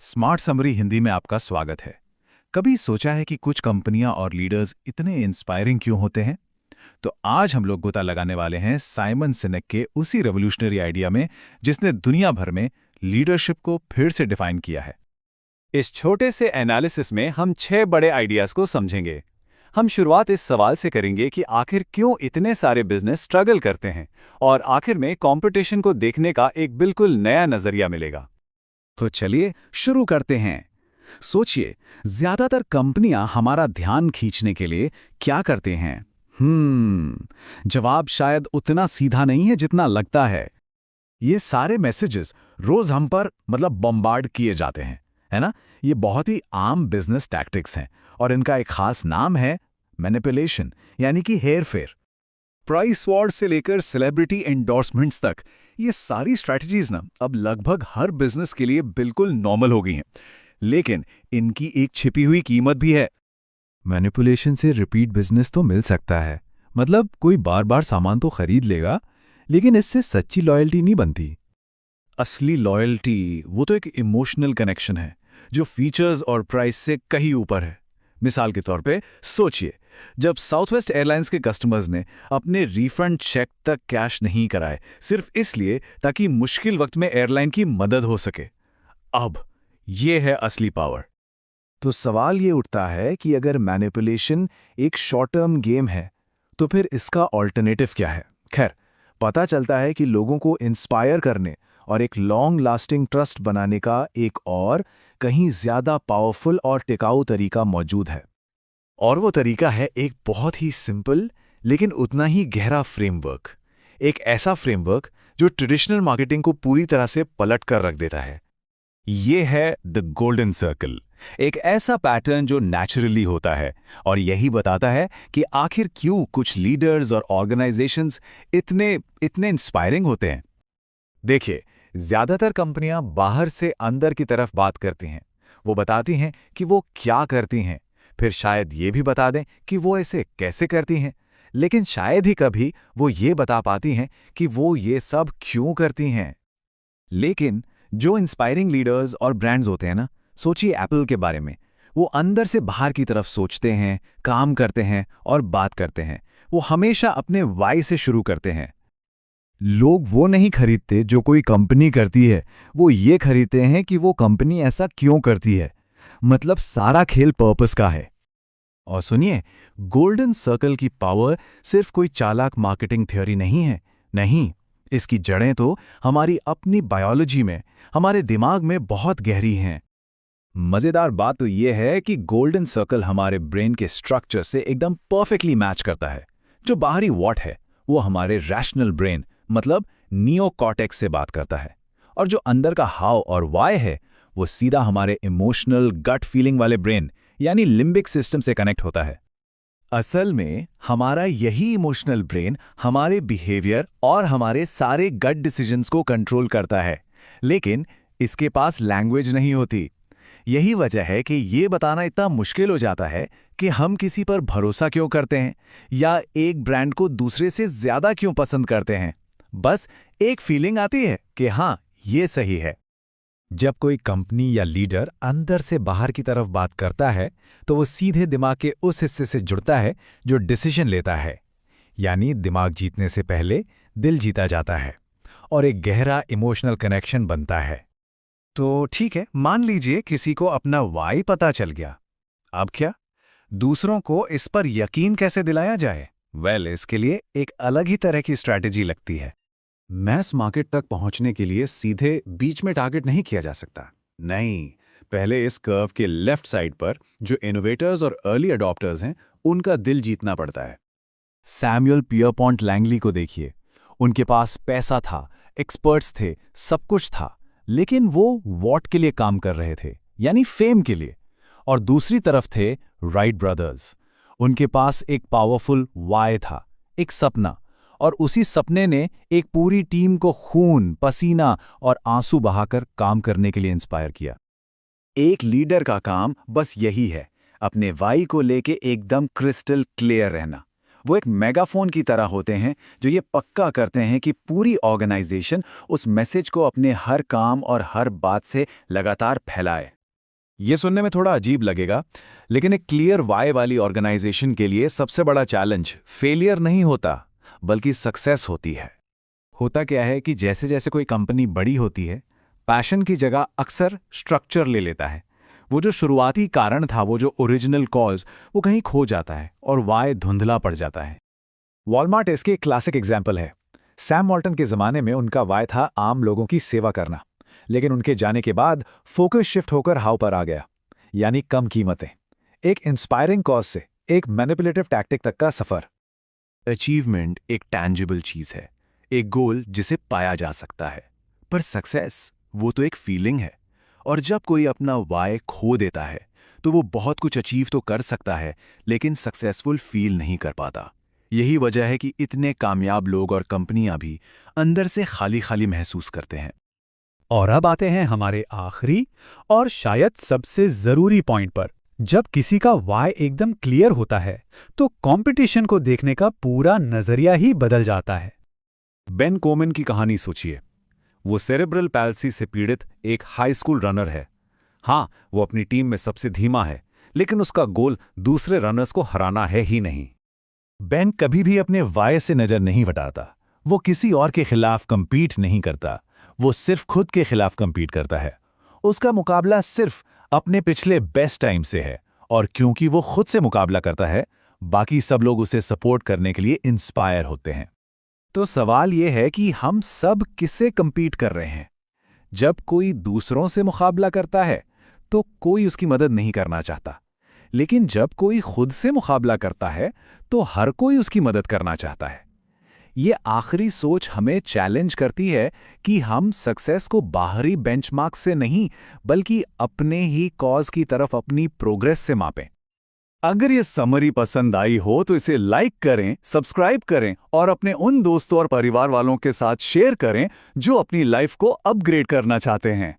Smart summary Hindi में आपका स्वागत है। कभी सोचा है कि कुछ कंपनियां और लीडर्स इतने इंस्पायरिंग क्यों होते हैं? तो आज हम लोग गोता लगाने वाले हैं साइमन सिनेक के उसी रेवोल्यूशनरी आइडिया में जिसने दुनिया भर में लीडरशिप को फिर से डिफाइन किया है। इस छोटे से एनालिसिस में हम 6 बड़े आइडियाज को समझेंगे। हम शुरुआत इस सवाल से करेंगे कि आखिर क्यों इतने सारे बिजनेस स्ट्रगल करते हैं और आखिर में कंपटीशन को देखने का एक बिल्कुल नया नजरिया मिलेगा। तो चलिए शुरू करते हैं। सोचिए, ज्यादातर कंपनियां हमारा ध्यान खींचने के लिए क्या करते हैं? जवाब शायद उतना सीधा नहीं है जितना लगता है। ये सारे मैसेजेस रोज हम पर बम्बार्ड किए जाते हैं, है ना? ये बहुत ही आम बिजनेस टैक्टिक्स हैं और इनका एक खास नाम है मैनिपुलेशन, यानी कि हेरफेर। प्राइस वॉर से लेकर सेलिब्रिटी एंडोर्समेंट्स तक ये सारी स्ट्रैटेजीज ना अब लगभग हर बिजनेस के लिए बिल्कुल नॉर्मल हो गई हैं। लेकिन इनकी एक छिपी हुई कीमत भी है। मैनिपुलेशन से रिपीट बिजनेस तो मिल सकता है, कोई बार बार सामान तो खरीद लेगा, लेकिन इससे सच्ची लॉयल्टी नहीं बनती। असली लॉयल्टी वो तो एक इमोशनल कनेक्शन है जो फीचर्स और प्राइस से कहीं ऊपर है। मिसाल के तौर पे सोचिए, जब साउथवेस्ट एयरलाइंस के कस्टमर्स ने अपने रिफंड चेक तक कैश नहीं कराए सिर्फ इसलिए ताकि मुश्किल वक्त में एयरलाइन की मदद हो सके। अब ये है असली पावर। तो सवाल ये उठता है कि अगर मैनिपुलेशन एक शॉर्ट टर्म गेम है तो फिर इसका ऑल्टरनेटिव क्या है? खैर, पता चलता है कि लोगों को इंस्पायर करने और एक लॉन्ग लास्टिंग ट्रस्ट बनाने का एक और कहीं ज्यादा पावरफुल और टिकाऊ तरीका मौजूद है। और वो तरीका है एक बहुत ही सिंपल लेकिन उतना ही गहरा फ्रेमवर्क। एक ऐसा फ्रेमवर्क जो ट्रेडिशनल मार्केटिंग को पूरी तरह से पलट कर रख देता है। ये है द गोल्डन सर्कल, एक ऐसा पैटर्न जो नेचुरली होता है और यही बताता है कि आखिर क्यों कुछ लीडर्स और ऑर्गेनाइजेशंस इतने इंस्पायरिंग होते हैं। देखिए, ज्यादातर कंपनियां बाहर से अंदर की तरफ बात करती हैं। वो बताती हैं कि वो क्या करती हैं, फिर शायद ये भी बता दें कि वो ऐसे कैसे करती हैं, लेकिन शायद ही कभी वो ये बता पाती हैं कि वो ये सब क्यों करती हैं। लेकिन जो इंस्पायरिंग लीडर्स और ब्रांड्स होते हैं ना, सोचिए एप्पल के बारे में। वो अंदर से बाहर की तरफ सोचते हैं, काम करते हैं और बात करते हैं। वो हमेशा अपने वाई से शुरू करते हैं। लोग वो नहीं खरीदते जो कोई कंपनी करती है, वो ये खरीदते हैं कि वो कंपनी ऐसा क्यों करती है। सारा खेल पर्पस का है। और सुनिए, गोल्डन सर्कल की पावर सिर्फ कोई चालाक मार्केटिंग थ्योरी नहीं है। नहीं, इसकी जड़ें तो हमारी अपनी बायोलॉजी में, हमारे दिमाग में बहुत गहरी हैं। मजेदार बात तो यह है कि गोल्डन सर्कल हमारे ब्रेन के स्ट्रक्चर से एकदम परफेक्टली मैच करता है। जो बाहरी वॉट है वो हमारे रैशनल ब्रेन नियोकॉर्टेक्स से बात करता है, और जो अंदर का हाउ और वाई है वो सीधा हमारे इमोशनल गट फीलिंग वाले ब्रेन यानी लिम्बिक सिस्टम से कनेक्ट होता है। असल में हमारा यही इमोशनल ब्रेन हमारे बिहेवियर और हमारे सारे गट डिसीजंस को कंट्रोल करता है, लेकिन इसके पास लैंग्वेज नहीं होती। यही वजह है कि ये बताना इतना मुश्किल हो जाता है कि हम किसी पर भरोसा क्यों करते हैं या एक ब्रांड को दूसरे से ज्यादा क्यों पसंद करते हैं। बस एक फीलिंग आती है कि हाँ, ये सही है। जब कोई कंपनी या लीडर अंदर से बाहर की तरफ बात करता है तो वो सीधे दिमाग के उस हिस्से से जुड़ता है जो डिसीजन लेता है, यानी दिमाग जीतने से पहले दिल जीता जाता है और एक गहरा इमोशनल कनेक्शन बनता है। तो ठीक है, मान लीजिए किसी को अपना वाई पता चल गया। अब क्या? दूसरों को इस पर यकीन कैसे दिलाया जाए? इसके लिए एक अलग ही तरह की स्ट्रैटेजी लगती है। मैस मार्केट तक पहुंचने के लिए सीधे बीच में टारगेट नहीं किया जा सकता। नहीं, पहले इस कर्व के लेफ्ट साइड पर जो इनोवेटर्स और अर्ली अडॉप्टर्स हैं उनका दिल जीतना पड़ता है। सैमुअल पियरपॉन्ट लैंगली को देखिए। उनके पास पैसा था, एक्सपर्ट्स थे, सब कुछ था, लेकिन वो वॉट के लिए काम कर रहे थे, यानी फेम के लिए। और दूसरी तरफ थे राइट ब्रदर्स। उनके पास एक पावरफुल वाई था, एक सपना, और उसी सपने ने एक पूरी टीम को खून, पसीना और आंसू बहाकर काम करने के लिए इंस्पायर किया। एक लीडर का काम बस यही है, अपने वाई को लेके एकदम क्रिस्टल क्लियर रहना। वो एक मेगाफोन की तरह होते हैं जो ये पक्का करते हैं कि पूरी ऑर्गेनाइजेशन उस मैसेज को अपने हर काम और हर बात से लगातार फैलाए। ये सुनने में थोड़ा अजीब लगेगा, लेकिन एक क्लियर वाई वाली ऑर्गेनाइजेशन के लिए सबसे बड़ा चैलेंज फेलियर नहीं होता, बल्कि सक्सेस होती है। होता क्या है कि जैसे जैसे कोई कंपनी बड़ी होती है, पैशन की जगह अक्सर स्ट्रक्चर ले लेता है। वो जो शुरुआती कारण था, वो जो ओरिजिनल कॉज, वो कहीं खो जाता है और वाई धुंधला पड़ जाता है। वॉलमार्ट इसके एक क्लासिक एग्जाम्पल है। सैम वॉल्टन के ज़माने में उनका वाई था आम लोगों की सेवा करना, लेकिन उनके जाने के बाद फोकस शिफ्ट होकर हाउ पर आ गया, यानी कम कीमतें। एक इंस्पायरिंग कॉज से एक मैनिपुलेटिव टैक्टिक तक का सफ़र। अचीवमेंट एक टैंजिबल चीज़ है, एक गोल जिसे पाया जा सकता है, पर सक्सेस वो तो एक फीलिंग है। और जब कोई अपना वाई खो देता है तो वो बहुत कुछ अचीव तो कर सकता है, लेकिन सक्सेसफुल फील नहीं कर पाता। यही वजह है कि इतने कामयाब लोग और कंपनियां भी अंदर से खाली खाली महसूस करते हैं। और अब आते हैं हमारे आखिरी और शायद सबसे ज़रूरी पॉइंट पर। जब किसी का वाई एकदम क्लियर होता है तो कंपटीशन को देखने का पूरा नज़रिया ही बदल जाता है। बेन कोमन की कहानी सोचिए। वो सेरेब्रल पैल्सी से पीड़ित एक हाई स्कूल रनर है। हाँ, वो अपनी टीम में सबसे धीमा है, लेकिन उसका गोल दूसरे रनर्स को हराना है ही नहीं। बेन कभी भी अपने वाई से नज़र नहीं हटाता। वो किसी और के खिलाफ कंपीट नहीं करता, वो सिर्फ खुद के खिलाफ कंपीट करता है। उसका मुकाबला सिर्फ अपने पिछले बेस्ट टाइम से है, और क्योंकि वो खुद से मुकाबला करता है, बाकी सब लोग उसे सपोर्ट करने के लिए इंस्पायर होते हैं। तो सवाल ये है कि हम सब किससे कंपीट कर रहे हैं? जब कोई दूसरों से मुकाबला करता है तो कोई उसकी मदद नहीं करना चाहता, लेकिन जब कोई खुद से मुकाबला करता है तो हर कोई उसकी मदद करना चाहता है। ये आखिरी सोच हमें चैलेंज करती है कि हम सक्सेस को बाहरी बेंचमार्क से नहीं, बल्कि अपने ही कॉज की तरफ अपनी प्रोग्रेस से मापें। अगर ये समरी पसंद आई हो तो इसे लाइक करें, सब्सक्राइब करें और अपने उन दोस्तों और परिवार वालों के साथ शेयर करें जो अपनी लाइफ को अपग्रेड करना चाहते हैं।